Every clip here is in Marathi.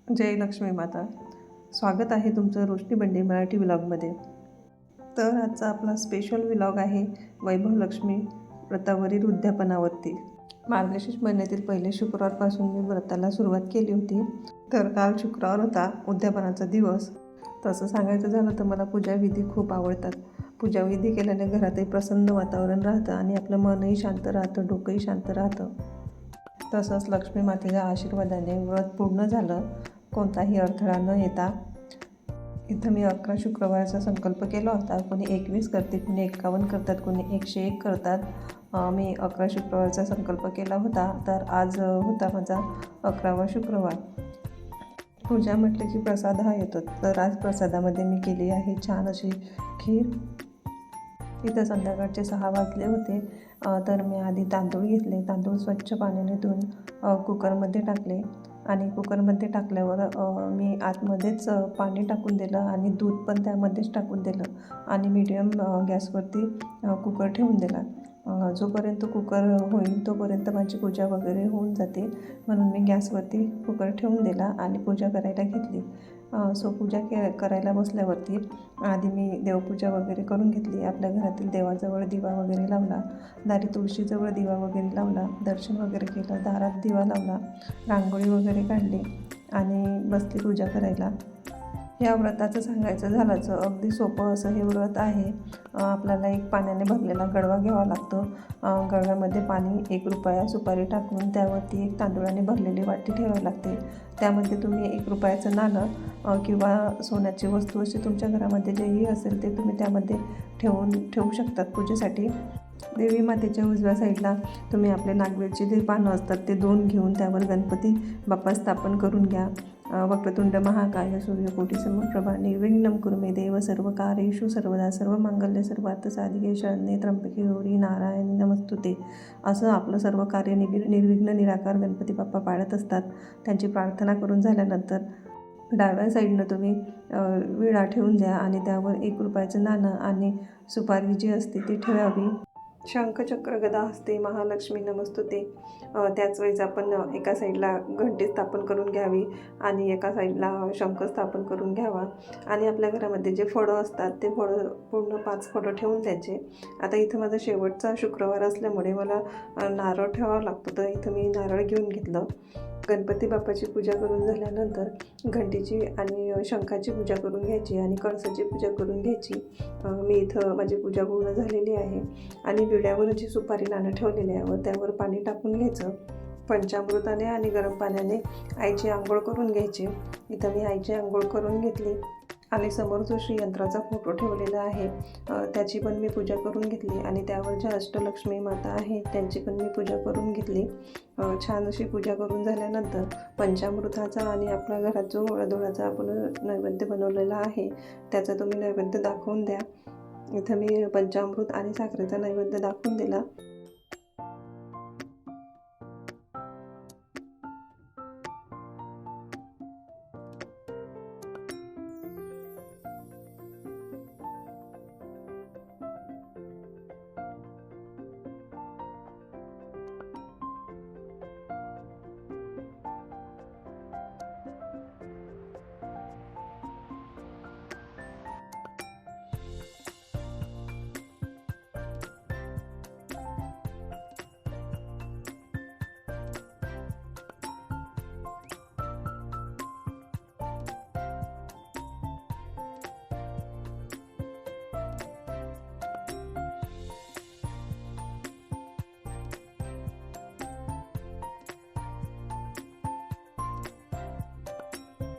जय लक्ष्मी माता. स्वागत आहे तुमचं रोशनी बंडे मराठी व्लॉगमध्ये. तर आजचा आपला स्पेशल व्लॉग आहे वैभव लक्ष्मी व्रतावरील उद्यापनावरती. मार्गशीर्ष महिन्यातील पहिले शुक्रवारपासून मी व्रताला सुरुवात केली होती. तर काल शुक्रवार होता, उद्यापनाचा दिवस. तसं सांगायचं झालं तर मला पूजाविधी खूप आवडतात. पूजाविधी केल्याने घरातही प्रसन्न वातावरण राहतं आणि आपलं मनही शांत राहतं, डोकंही शांत राहतं. तसंच लक्ष्मी मातेच्या आशीर्वादाने व्रत पूर्ण झालं, कोणताही अडथळा न येता. इथं मी 11 शुक्रवाराचा संकल्प केला होता. कोणी 21 करते, कोणी 51 करतात, कोणी 101 करतात. मी 11 शुक्रवारचा संकल्प केला होता. तर आज होता माझा 11वा शुक्रवार. पूजा म्हटलं की प्रसाद हा येतो. तर आज प्रसादामध्ये मी केली आहे छान अशी खीर. इथं संध्याकाळचे 6 वाजले होते. तर मी आधी तांदूळ घेतले. तांदूळ स्वच्छ पाण्याने धुवून कुकरमध्ये टाकले आणि कुकरमध्ये टाकल्यावर मी आतमध्येच पाणी टाकून दिलं आणि दूध पण त्यामध्येच टाकून दिलं आणि मीडियम गॅसवरती कुकर ठेवून दिला. जोपर्यंत कुकर होईल तोपर्यंत माझी पूजा वगैरे होऊन जाते, म्हणून मी गॅसवरती कुकर ठेवून दिला आणि पूजा करायला घेतली. सो पूजा करायला बसल्यावरती आधी मी देवपूजा वगैरे करून घेतली. आपल्या घरातील देवाजवळ दिवा वगैरे लावला, दारी तुळशीजवळ दिवा वगैरे लावला, दर्शन वगैरे केलं, दारात दिवा लावला, रांगोळी वगैरे काढली आणि बसली पूजा करायला. या व्रताचं सांगायचं झालं तर अगदी सोपं असं हे व्रत आहे. आपल्याला एक पाण्याने भरलेला गडवा घ्यावा लागतो. गडव्यामध्ये पाणी, 1 रुपया सुपारी टाकून त्यावरती एक तांदूळाने भरलेली वाटी ठेवावी लागते. त्यामध्ये तुम्ही 1 रुपयाचं नाणं किंवा सोन्याची वस्तू अशी तुमच्या घरामध्ये जेही असेल ते तुम्ही त्यामध्ये ठेवू शकतात पूजेसाठी. देवी मातेच्या उजव्या साईडला तुम्ही आपले नागवेलची जे पानं असतात ते 2 घेऊन त्यावर गणपती बाप्पा स्थापन करून घ्या. वक्रतुंड महाकाय सूर्यकोटी समप्रभा निर्विघ्नं कुरु मे देव सर्वकार्येषु सर्वदा सर्वमंगल्ये सर्वार्थ साधिके शरण्ये त्र्यंबके गौरी नारायणी नमस्तुते. असं आपलं सर्व कार्य निर्विघ्न निराकार गणपती बाप्पा पाळत असतात. त्यांची प्रार्थना करून झाल्यानंतर डाव्या साईडनं तुम्ही विळा ठेवून द्या आणि त्यावर 1 रुपयाचं नाणं आणि सुपारी जी असते ती ठेवावी. शंख चक्र गदा हस्ते महालक्ष्मी नमस्तुते. त्याच वेळेस आपण एका साईडला घंटी स्थापन करून घ्यावी आणि एका साईडला शंख स्थापन करून घ्यावा आणि आपल्या घरामध्ये जे फळं असतात ते फळं पूर्ण 5 फळं ठेवून द्यायचे. आता इथं माझा शेवटचा शुक्रवार असल्यामुळे मला नारळ ठेवावा लागतो, तर इथं मी नारळ घेऊन घेतलं. गणपती बाप्पाची पूजा करून झाल्यानंतर घंटीची आणि शंखाची पूजा करून घ्यायची आणि कळसाची पूजा करून घ्यायची. मी इथं माझी पूजा पूर्ण झालेली आहे आणि विड्यावर जी सुपारी नाणं ठेवलेली आहे त्यावर पाणी टाकून घ्यायचं. पंचामृताने आणि गरम पाण्याने आईची आंघोळ करून घ्यायची. इथं मी आईची आंघोळ करून घेतली आणि समोर जो श्रीयंत्राचा फोटो ठेवलेला आहे त्याची पण मी पूजा करून घेतली आणि त्यावर ज्या अष्टलक्ष्मी माता आहे त्यांची पण मी पूजा करून घेतली. छान अशी पूजा करून झाल्यानंतर पंचामृताचा आणि आपल्या घरात जो गोडाधोडाचा आपण नैवेद्य बनवलेला आहे त्याचा तुम्ही नैवेद्य दाखवून द्या. इथं मी पंचामृत आणि साखरेचा नैवेद्य दाखवून दिला.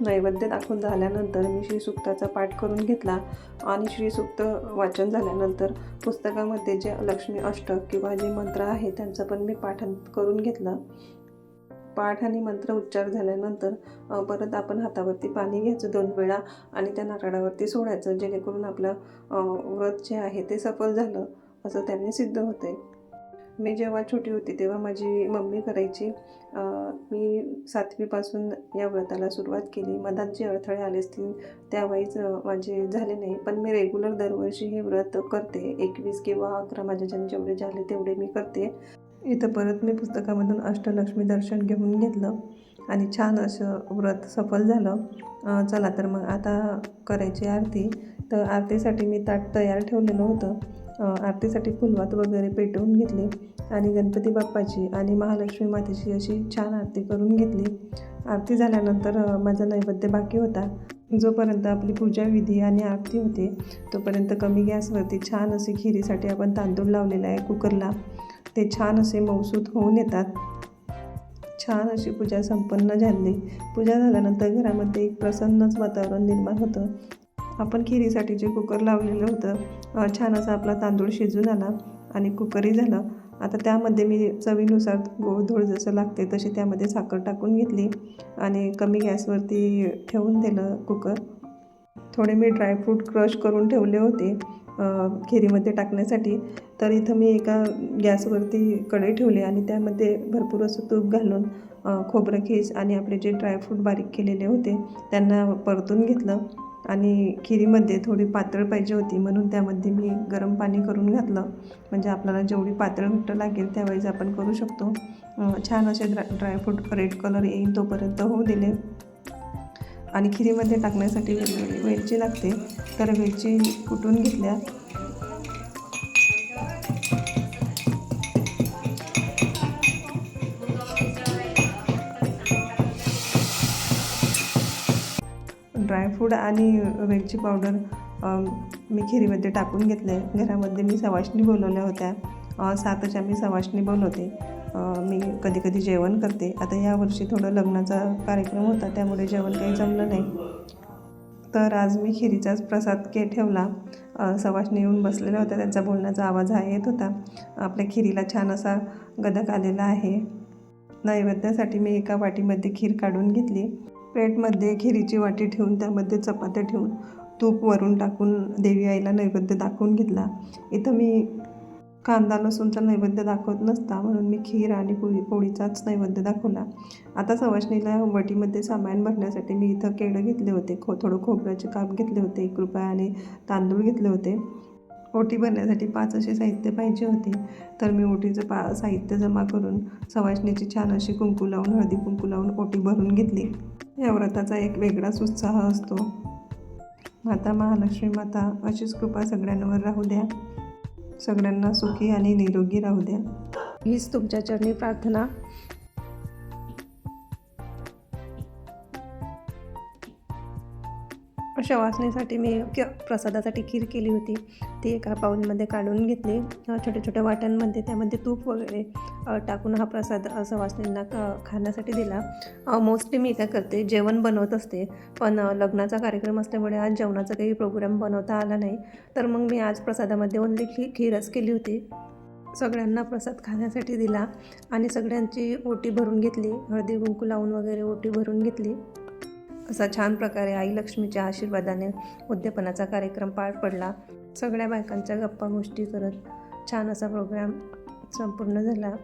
नैवेद्य दाखवून झाल्यानंतर मी श्रीसूक्ताचा पाठ करून घेतला आणि श्रीसूक्त वाचन झाल्यानंतर पुस्तकामध्ये जे लक्ष्मी अष्टक किंवा जे मंत्र आहे त्यांचं पण मी पाठ करून घेतलं. पाठ आणि मंत्र उच्चार झाल्यानंतर परत आपण हातावरती पाणी घ्यायचं 2 वेळा आणि त्या नारळावरती सोडायचं, जेणेकरून आपलं व्रत जे आहे ते सफल झालं असं त्यांनी सिद्ध होते. मी जेव्हा छोटी होती तेव्हा माझी मम्मी करायची. मी 7वीपासून या व्रताला सुरुवात केली. मधात जे अडथळे आले असतील त्यावेळीच माझे झाले नाही, पण मी रेग्युलर दरवर्षी हे व्रत करते. 21 किंवा 11 माझ्याच्याने जेवढे झाले तेवढे मी करते. इथं परत मी पुस्तकामधून अष्टलक्ष्मी दर्शन घेऊन घेतलं आणि छान असं व्रत सफल झालं. चला तर मग आता करायची आरती. तर आरतीसाठी मी ताट तयार ठेवलेलं होतं. आरतीसाठी फुलवात वगैरे पेटवून घेतली आणि गणपती बाप्पाची आणि महालक्ष्मी मातेची अशी छान आरती करून घेतली. आरती झाल्यानंतर माझा नैवेद्य बाकी होता. जोपर्यंत आपली पूजा विधी आणि आरती होते तोपर्यंत कमी गॅसवरती छान असे खिरीसाठी आपण तांदूळ लावलेला आहे कुकरला. ते छान असे मऊसूत होऊन येतात. छान अशी पूजा संपन्न झाली. पूजा झाल्यानंतर घरामध्ये एक प्रसन्नच वातावरण निर्माण होतं. आपण खिरीसाठी जे कुकर लावलेलं होतं छान असा आपला तांदूळ शिजून आला आणि कुकरही झालं. आता त्यामध्ये मी चवीनुसार गोडधोड जसं लागते तशी त्यामध्ये साखर टाकून घेतली आणि कमी गॅसवरती ठेवून दिलं कुकर. थोडे मी ड्रायफ्रूट क्रश करून ठेवले होते खिरीमध्ये टाकण्यासाठी. तर इथं मी एका गॅसवरती कढई ठेवली आणि त्यामध्ये भरपूर असं तूप घालून खोबरं खीस आणि आपले जे ड्रायफ्रूट बारीक केलेले होते त्यांना परतून घेतलं. आणि खिरीमध्ये थोडी पातळ पाहिजे होती म्हणून त्यामध्ये मी गरम पाणी करून घातलं. म्हणजे आपल्याला जेवढी पातळ घट्ट लागेल त्यावेळेस आपण करू शकतो. छान असे ड्रायफ्रूट रेड कलर येईल तोपर्यंत होऊ दिले. आणि खिरीमध्ये टाकण्यासाठी वेलची लागते तर वेलची कुटून घेतल्या. ड्रायफ्रूट आणि वेलची पावडर मी खिरीमध्ये टाकून घेतले. घरामध्ये मी सवाष्णी बोलवल्या होत्या. 7च आम्ही सवाष्णी बोलवते. मी कधी कधी जेवण करते. आता यावर्षी थोडं लग्नाचा कार्यक्रम होता त्यामुळे जेवण काही जमलं नाही. तर आज मी खिरीचाच प्रसाद ठेवला. सवाष्णी येऊन बसलेल्या होत्या, त्यांचा बोलण्याचा आवाज येत होता. आपल्या खिरीला छान असा गदक आलेला आहे. नैवेद्यासाठी मी एका वाटीमध्ये खीर काढून घेतली. प्लेटमध्ये खिरीची वाटी ठेवून त्यामध्ये चपात्या ठेवून तूप वरून टाकून देवी आईला नैवेद्य दाखवून घेतला. इथं मी कांदा लसूणचा नैवेद्य दाखवत नसता म्हणून मी खीर आणि पोळीचाच नैवेद्य दाखवला. आता सवाष्णीला वटीमध्ये सामान भरण्यासाठी मी इथं केळं घेतले होते. थोडं खोबऱ्याचे काप घेतले होते. 1 रुपया आणि तांदूळ घेतले होते. ओटी भरण्यासाठी 5 असे साहित्य पाहिजे होते. तर मी ओटीचं साहित्य जमा करून सवाष्णीची छान अशी कुंकू लावून हळदी कुंकू लावून ओटी भरून घेतली. या व्रताचा एक वेगळाच उत्साह असतो. माता महालक्ष्मी माता अशीच कृपा सगळ्यांवर राहू द्या. सगळ्यांना सुखी आणि निरोगी राहू द्या, हीच तुमच्या चरणी प्रार्थना. अशा वासनेसाठी मी प्रसादासाठी खीर केली होती. ती एका बाउलमध्ये काढून घेतली. छोट्या छोट्या वाट्यांमध्ये त्यामध्ये तूप वगैरे टाकून हा प्रसाद सवासनींना खाण्यासाठी दिला. मोस्टली मी काय करते जेवण बनवत असते, पण लग्नाचा कार्यक्रम असल्यामुळे आज जेवणाचा काही प्रोग्राम बनवता आला नाही. तर मग मी आज प्रसादामध्ये ओन्ली खीरच केली होती. सगळ्यांना प्रसाद खाण्यासाठी दिला आणि सगळ्यांची ओटी भरून घेतली. हळदी कुंकू लावून वगैरे ओटी भरून घेतली. असा छान प्रकारे आई लक्ष्मीच्या आशीर्वादाने उद्यापनाचा कार्यक्रम पार पडला. सगळ्या बायकांच्या गप्पा गोष्टी करत छान असा प्रोग्राम संपूर्ण झाला.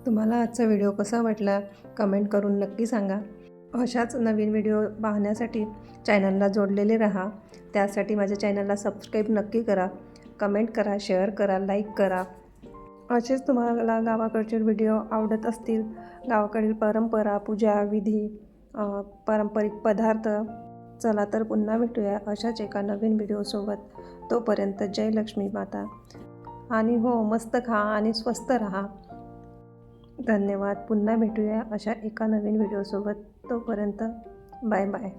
तुम्हाला आजचा व्हिडिओ कसा वाटला कमेंट करून नक्की सांगा. अशाच नवीन व्हिडिओ पाहण्यासाठी चॅनलला जोडलेले राहा. त्यासाठी माझ्या चॅनलला सबस्क्राईब नक्की करा, कमेंट करा, शेअर करा, लाईक करा. असेच तुम्हाला गावाकडचे व्हिडिओ आवडत असतील, गावाकडील परंपरा, पूजा विधी, पारंपरिक पदार्थ. चला तर पुन्हा भेटूया अशाच एका नवीन व्हिडिओसोबत. तोपर्यंत जय लक्ष्मी माता. आणि हो, मस्त खा आणि स्वस्त राहा. धन्यवाद. पुन्हा भेटूया अशा एका नवीन व्हिडिओसोबत. तोपर्यंत बाय बाय.